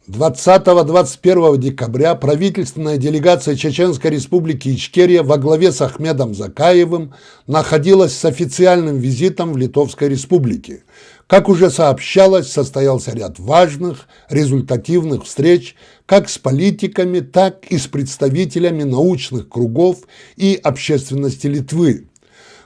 20-21 декабря правительственная делегация Чеченской Республики Ичкерия во главе с Ахмедом Закаевым находилась с официальным визитом в Литовской Республике. Как уже сообщалось, состоялся ряд важных, результативных встреч как с политиками, так и с представителями научных кругов и общественности Литвы.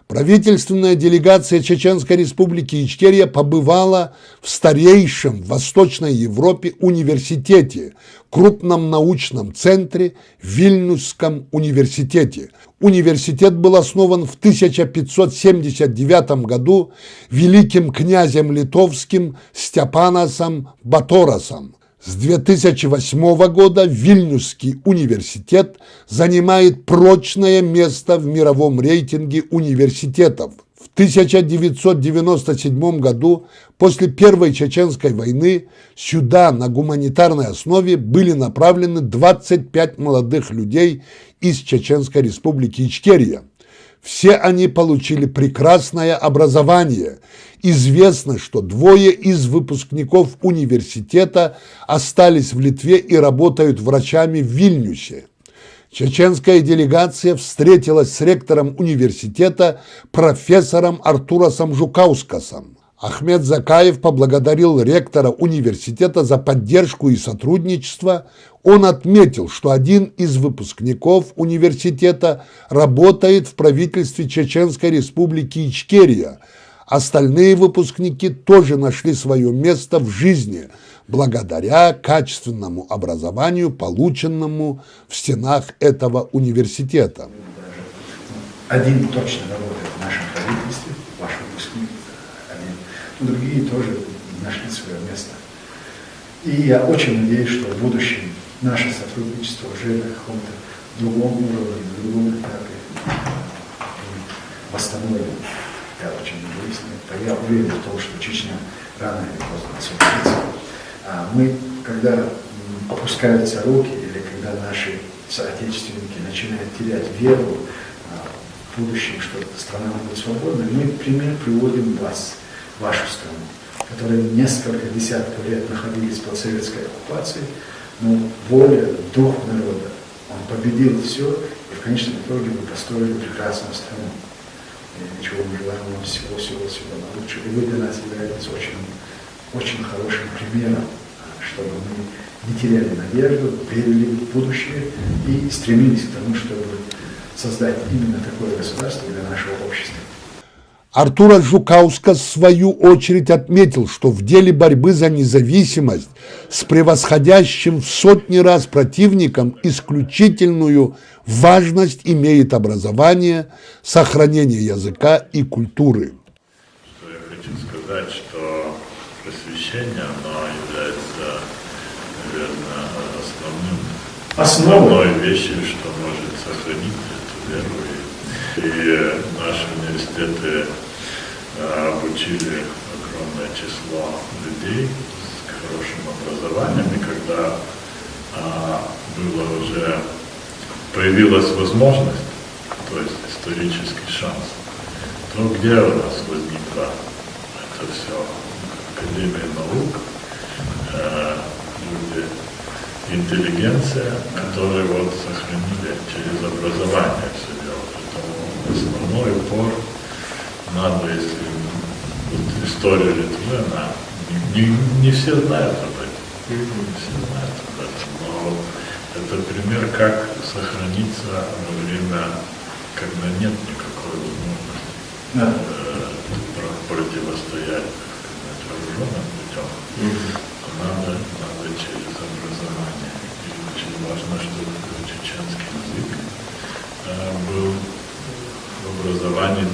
Правительственная делегация Чеченской Республики Ичкерия побывала в старейшем в Восточной Европе университете, крупном научном центре Вильнюсском университете. Университет был основан в 1579 году великим князем литовским Степанасом Баторасом. С 2008 года Вильнюсский университет занимает прочное место в мировом рейтинге университетов. В 1997 году, после Первой Чеченской войны, сюда на гуманитарной основе были направлены 25 молодых людей из Чеченской Республики Ичкерия. Все они получили прекрасное образование. Известно, что двое из выпускников университета остались в Литве и работают врачами в Вильнюсе. Чеченская делегация встретилась с ректором университета профессором Артурасом Жукаускасом. Ахмед Закаев поблагодарил ректора университета за поддержку и сотрудничество. Он отметил, что один из выпускников университета работает в правительстве Чеченской Республики Ичкерия. Остальные выпускники тоже нашли свое место в жизни благодаря качественному образованию, полученному в стенах этого университета. Один точно работает в нашем правительстве, ваш выпускник один, но другие тоже нашли свое место. И я очень надеюсь, что в будущем наше сотрудничество уже на каком-то другом уровне, на другом этапе восстановлено. Я очень надеюсь на это. Я уверен в том, что Чечня рано или поздно освободится. Мы, когда опускаются руки, или когда наши соотечественники начинают терять веру в будущем, что страна будет свободной, мы в пример приводим вас, вашу страну, которая несколько десятков лет находились под советской оккупацией, но воля, дух народа, он победил все, и в конечном итоге мы построили прекрасную страну. Ничего мы желаем вам всего-всего лучшего. И вы для нас являетесь очень хорошим примером, чтобы мы не теряли надежду, верили в будущее и стремились к тому, чтобы создать именно такое государство для нашего общества. Артурас Жукаускас в свою очередь отметил, что в деле борьбы за независимость с превосходящим в сотни раз противником исключительную важность имеет образование, сохранение языка и культуры. Что я хочу сказать, что просвещение, оно является, наверное, основной вещью, что может сохранить эту веру. И наши университеты обучили огромное число людей с хорошим образованием, и когда появилась возможность, то есть исторический шанс, то где у нас возникла это все? Академия наук, люди, интеллигенция, которые сохранили через образование все дело. Поэтому основной упор надо, если история Литвы, она не все знают об этом. Не все знают об этом. Но это пример, как сохраниться во время, когда нет никакой возможности противостоять вооруженным путем. Надо через образование. И очень важно, чтобы чеченский язык был в образовании,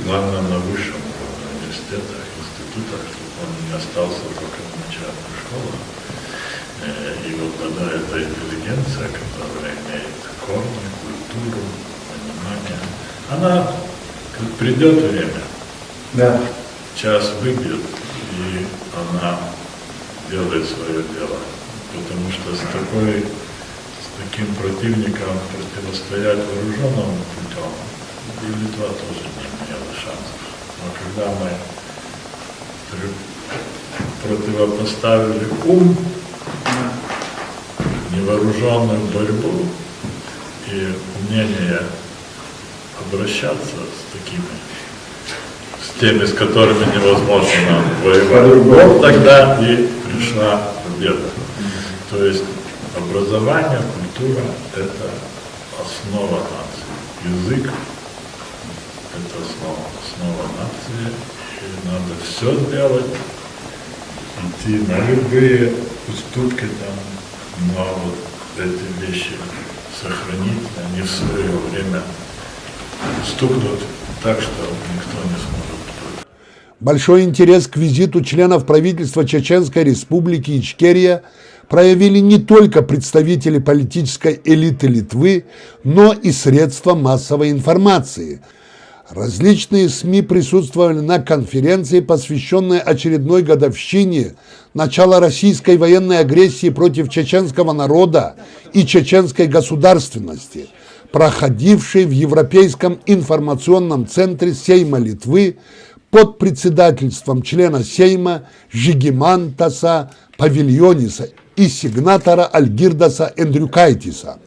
главное, на высшем уровне университетах, институтах, чтобы он не остался только в начальных школах. И тогда эта интеллигенция, которая имеет корни, культуру, понимание, она, как придет время, час выбьет, и она делает свое дело. Потому что с таким противником противостоять вооруженным путем, и Литва тоже не имела шансов. Но когда мы противопоставили ум невооруженную борьбу и умение обращаться с теми, с которыми невозможно воевать. Вот тогда и пришла победа. То есть образование, культура – это основа нации. Язык – это основа нации. И надо все сделать, идти на любые уступки там, но вот эти вещи сохранить, они в свое время стукнут так, что никто не сможет. Большой интерес к визиту членов правительства Чеченской Республики Ичкерия проявили не только представители политической элиты Литвы, но и средства массовой информации. Различные СМИ присутствовали на конференции, посвященной очередной годовщине начала российской военной агрессии против чеченского народа и чеченской государственности, проходившей в Европейском информационном центре Сейма Литвы под председательством члена Сейма Жигимантаса Павильониса и сигнатора Альгирдаса Эндрюкайтиса.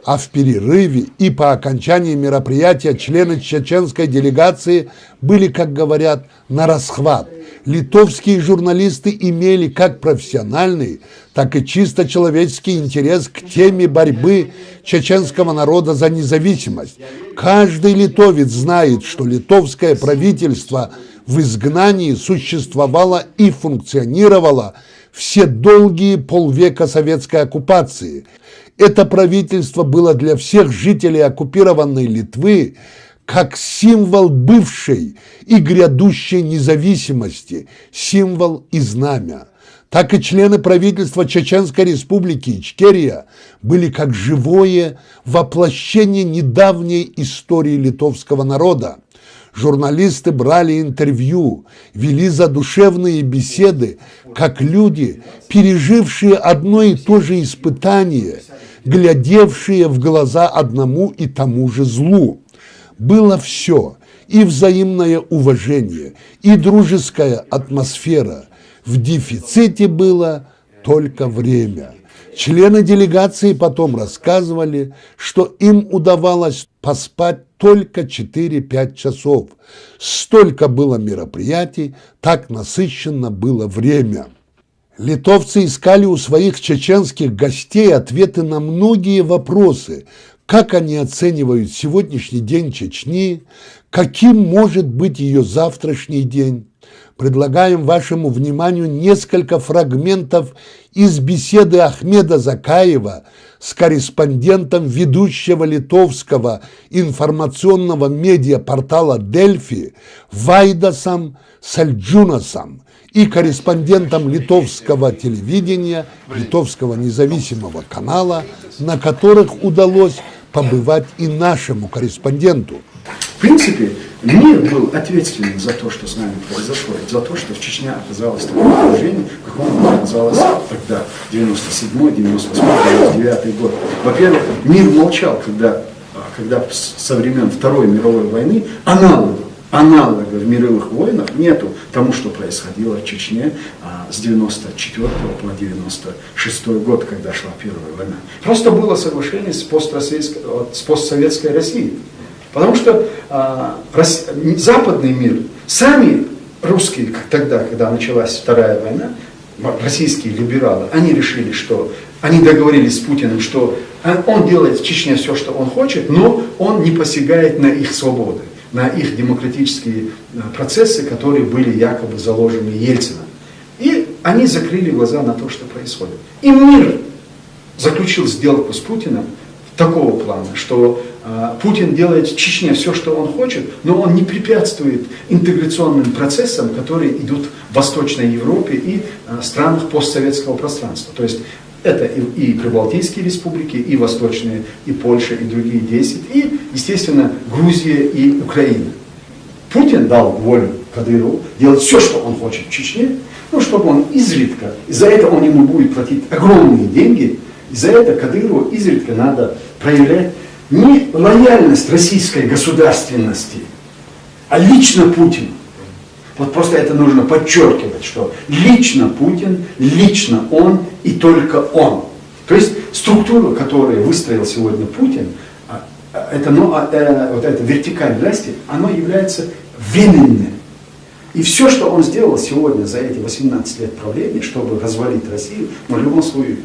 А в перерыве и по окончании мероприятия члены чеченской делегации были, как говорят, на расхват. Литовские журналисты имели как профессиональный, так и чисто человеческий интерес к теме борьбы чеченского народа за независимость. Каждый литовец знает, что литовское правительство в изгнании существовало и функционировало все долгие полвека советской оккупации. Это правительство было для всех жителей оккупированной Литвы как символ бывшей и грядущей независимости, символ и знамя. Так и члены правительства Чеченской Республики Ичкерия были как живое воплощение недавней истории литовского народа. Журналисты брали интервью, вели задушевные беседы, как люди, пережившие одно и то же испытание, глядевшие в глаза одному и тому же злу. Было все, и взаимное уважение, и дружеская атмосфера. В дефиците было только время. Члены делегации потом рассказывали, что им удавалось поспать только 4-5 часов. Столько было мероприятий, так насыщенно было время. Литовцы искали у своих чеченских гостей ответы на многие вопросы, как они оценивают сегодняшний день Чечни, каким может быть ее завтрашний день. Предлагаем вашему вниманию несколько фрагментов из беседы Ахмеда Закаева с корреспондентом ведущего литовского информационного медиапортала «Дельфи» Вайдасом Сальджунасом и корреспондентом литовского телевидения, литовского независимого канала, на которых удалось побывать и нашему корреспонденту. В принципе, мир был ответственен за то, что с нами произошло, за то, что в Чечне оказалось такое положение, в каком оно оказалось тогда, 97-й, 98-й, 99-й год. Во-первых, мир молчал, когда со времен Второй мировой войны аналогов в мировых войнах нету тому, что происходило в Чечне с 94 по 96 год, когда шла Первая война. Просто было соглашение с постсоветской Россией. Потому что западный мир, сами русские, как тогда, когда началась Вторая война, российские либералы, они решили, что они договорились с Путиным, что он делает в Чечне все, что он хочет, но он не посягает на их свободы, на их демократические процессы, которые были якобы заложены Ельцином. И они закрыли глаза на то, что происходит. И мир заключил сделку с Путиным такого плана, что Путин делает в Чечне все, что он хочет, но он не препятствует интеграционным процессам, которые идут в Восточной Европе и странах постсоветского пространства. То есть это и Прибалтийские республики, и Восточные, и Польша, и другие 10, и, естественно, Грузия и Украина. Путин дал волю Кадырову делать все, что он хочет в Чечне, ну, чтобы он изредка, за это он ему будет платить огромные деньги, и за это Кадырову изредка надо проявлять не лояльность российской государственности, а лично Путину. Вот просто это нужно подчеркивать, что лично Путин, лично он и только он. То есть с структуру, которую выстроил сегодня Путин, вот эта вертикаль власти, она является временной. И все, что он сделал сегодня за эти 18 лет правления, чтобы развалить Россию, в любом случае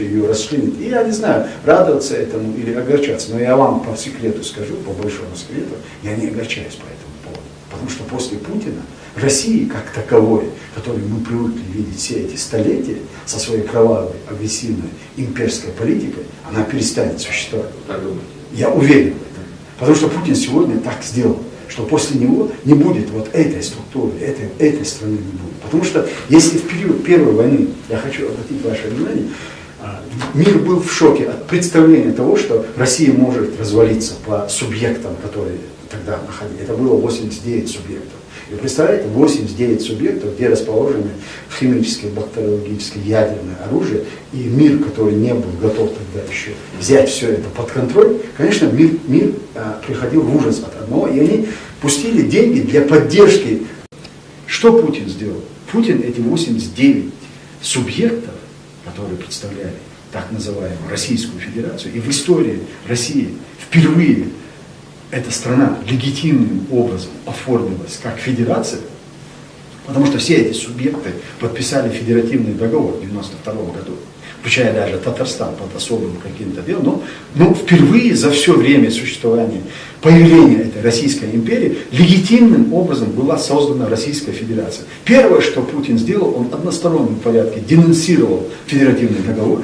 ее расчленить. И я не знаю, радоваться этому или огорчаться, но я вам по секрету скажу, по большому секрету, я не огорчаюсь по этому поводу. Потому что после Путина России как таковой, которую мы привыкли видеть все эти столетия, со своей кровавой, агрессивной, имперской политикой, она перестанет существовать. Я уверен в этом. Потому что Путин сегодня так сделал, что после него не будет вот этой структуры, этой страны не будет. Потому что если в период Первой войны, я хочу обратить ваше внимание, мир был в шоке от представления того, что Россия может развалиться по субъектам, которые тогда находились. Это было 89 субъектов. И представляете, 89 субъектов, где расположены химическое, бактериологическое, ядерное оружие, и мир, который не был готов тогда еще взять все это под контроль, конечно, мир приходил в ужас от одного, и они пустили деньги для поддержки. Что Путин сделал? Путин эти 89 субъектов, которые представляли так называемую Российскую Федерацию, и в истории России впервые эта страна легитимным образом оформилась как федерация, потому что все эти субъекты подписали федеративный договор в 1992 году, включая даже Татарстан под особым каким-то делом, но впервые за все время существования, появления этой Российской империи, легитимным образом была создана Российская Федерация. Первое, что Путин сделал, он в одностороннем порядке денонсировал федеративный договор.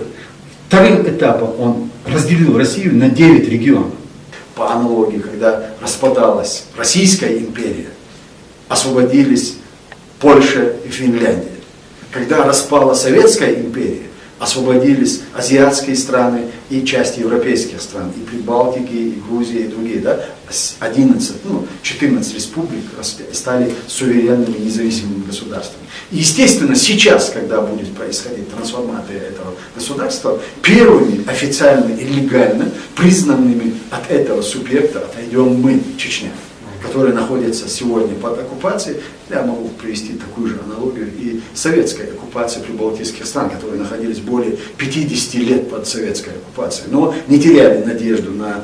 Вторым этапом он разделил Россию на 9 регионов. По аналогии, когда распадалась Российская империя, освободились Польша и Финляндия. Когда распала Советская империя, освободились азиатские страны и часть европейских стран, и Прибалтики, и Грузия, и другие. Да? 14 республик стали суверенными независимыми государствами. И естественно, сейчас, когда будет происходить трансформация этого государства, первыми официально и легально признанными от этого субъекта отойдем мы, Чечня, которые находятся сегодня под оккупацией. Я могу привести такую же аналогию и советской оккупации прибалтийских стран, которые находились более 50 лет под советской оккупацией, но не теряли надежду на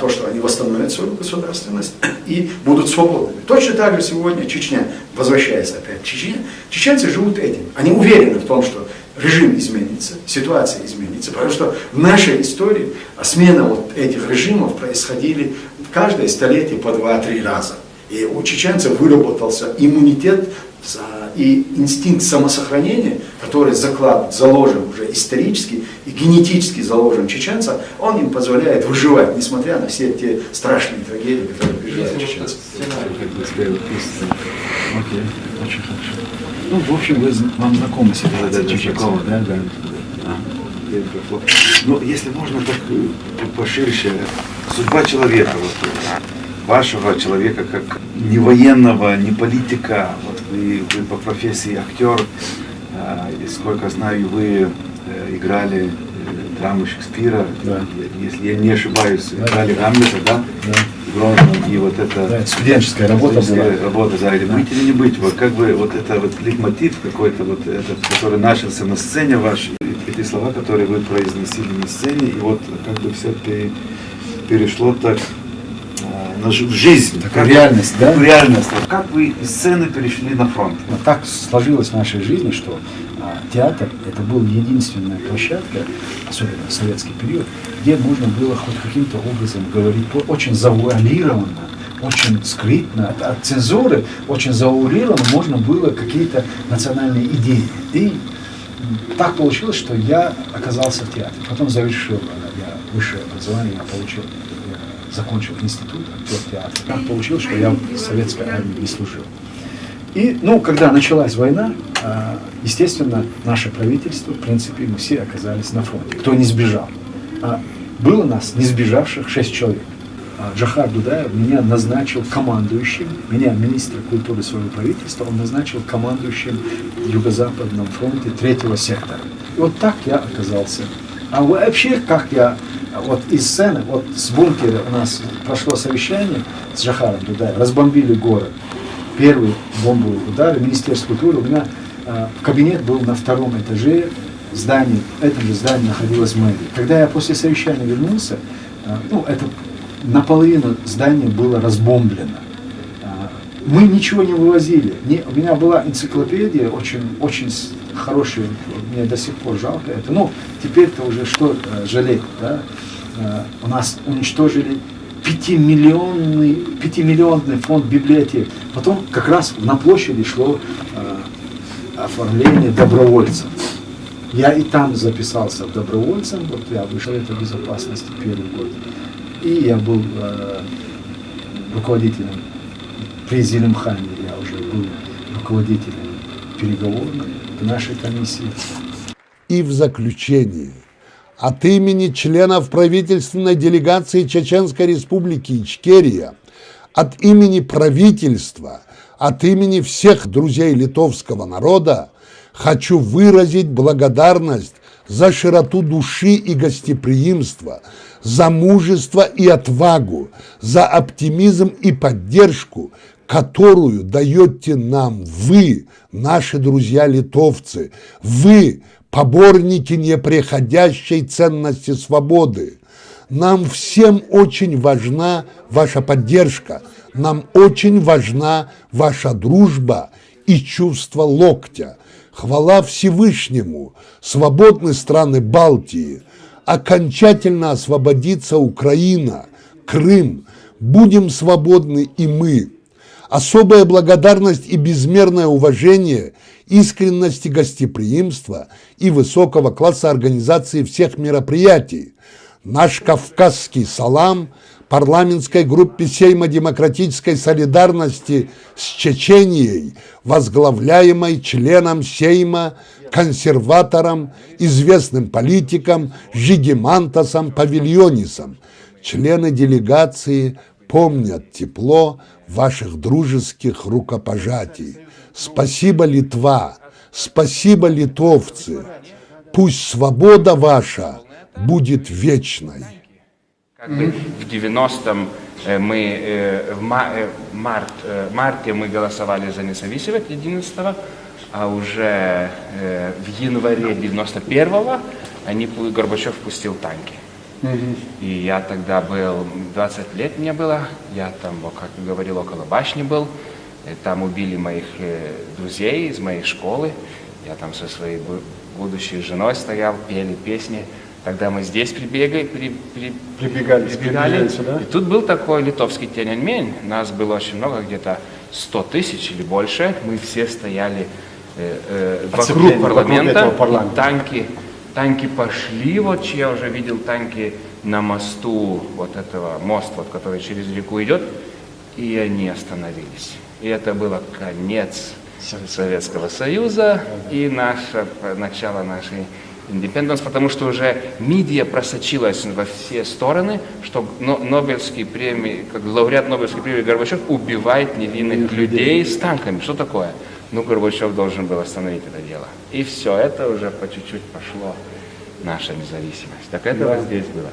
то, что они восстановят свою государственность и будут свободными. Точно так же сегодня Чечня, возвращаясь опять к Чечне, чеченцы живут этим. Они уверены в том, что режим изменится, ситуация изменится, потому что в нашей истории смена вот этих режимов происходили в каждое столетие по 2-3 раза. И у чеченцев выработался иммунитет и инстинкт самосохранения, который заложен уже исторически и генетически заложен чеченцам, он им позволяет выживать, несмотря на все те страшные трагедии, которые переживают чеченцы. Окей, очень хорошо. Ну, в общем, вам знакомы ситуация чеченцев, да? Ну, если можно так поширше, судьба человека, вот, вашего человека, как не военного, не политика, вот вы по профессии актер, и сколько знаю, вы играли драму Шекспира, да. Если я не ошибаюсь, играли Гамлета, да? И вот это... Да, студенческая работа была. Работа, да, или быть или не быть, вот как бы вот это вот лейтмотив какой-то, вот этот, который начался на сцене ваш, эти слова, которые вы произносили на сцене, и вот как бы все перешло так в жизнь, такая реальность, да? В реальность. Как вы из сцены перешли на фронт? Но так сложилось в нашей жизни, что театр это был единственная площадка, особенно в советский период, где можно было хоть каким-то образом говорить очень завуалированно, очень скрытно, от цензуры очень завуалированно можно было какие-то национальные идеи. И так получилось, что я оказался в театре. Потом завершил я высшее образование, я закончил институт актер театра. Так получилось, что я в советской армии не служил. И, когда началась война, естественно, наше правительство, в принципе, мы все оказались на фронте. Кто не сбежал. Было нас, не сбежавших, 6 человек. Джохар Дудаев меня назначил командующим, меня, министр культуры своего правительства, он назначил командующим Юго-Западном фронте 3-го сектора. И вот так я оказался. А вообще, как я вот из сцены, вот с бункера у нас прошло совещание с Джохаром Дудаевым, разбомбили город. Первый бомбовый удар, Министерство культуры, у меня кабинет был на 2-м этаже здании, в этом же здании находилась мэрия. Когда я после совещания вернулся, это наполовину здание было разбомблено. Мы ничего не вывозили. У меня была энциклопедия, очень хорошая, мне до сих пор жалко это. Теперь-то уже что жалеть, да? У нас уничтожили 5-миллионный фонд библиотек. Потом как раз на площади шло оформление добровольцев. Я и там записался в добровольцем, я вышел в безопасности первый год. И я был руководителем при Зелимхане, я уже был руководителем переговорной нашей комиссии. И в заключение, от имени членов правительственной делегации Чеченской Республики Ичкерия, от имени правительства, от имени всех друзей литовского народа хочу выразить благодарность за широту души и гостеприимство, за мужество и отвагу, за оптимизм и поддержку, которую даете нам вы, наши друзья-литовцы, вы, поборники непреходящей ценности свободы. Нам всем очень важна ваша поддержка, нам очень важна ваша дружба и чувство локтя. Хвала Всевышнему, свободны страны Балтии, окончательно освободится Украина, Крым, будем свободны и мы. Особая благодарность и безмерное уважение, искренность и гостеприимство и высокого класса организации всех мероприятий. Наш кавказский салам парламентской группе Сейма демократической солидарности с Чеченией, возглавляемой членом Сейма, консерватором, известным политиком Жигимантасом Павильонисом. Члены делегации помнят тепло ваших дружеских рукопожатий. Спасибо, Литва, спасибо, литовцы. Пусть свобода ваша будет вечной. В 90-м в марте мы голосовали за независимость 11-го, а уже в январе 91-го Горбачев пустил танки. И я тогда был, 20 лет мне было, я там, как говорил, около башни был, там убили моих друзей из моей школы, я там со своей будущей женой стоял, пели песни. Тогда мы здесь прибегали сюда. И тут был такой литовский Тяньаньмень, нас было очень много, где-то 100 тысяч или больше, мы все стояли вокруг парламента, танки пошли, я уже видел танки на мосту, мост, который через реку идет, и они остановились. И это было конец Советского Союза и начало нашей индепенденс, потому что уже медиа просочилась во все стороны, что Нобелевские премии, как лауреат Нобелевской премии Горбачев убивает невинных людей с танками. Что такое? Горбачев должен был остановить это дело. И все, это уже по чуть-чуть пошло, наша независимость. Так это вот здесь было.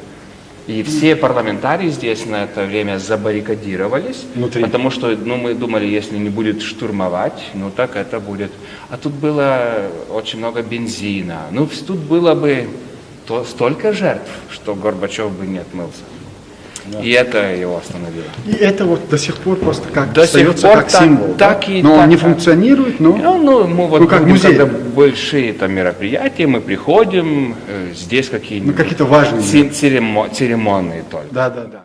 И все парламентарии здесь на это время забаррикадировались, потому что мы думали, если не будет штурмовать, так это будет. А тут было очень много бензина. Тут было бы столько жертв, что Горбачев бы не отмылся. Да. И это его остановило. И это до сих пор просто остается как символ. Он не функционирует, но... как музей. Когда большие мероприятия, мы приходим, здесь какие-нибудь... какие-то важные. Церемонные только. Да.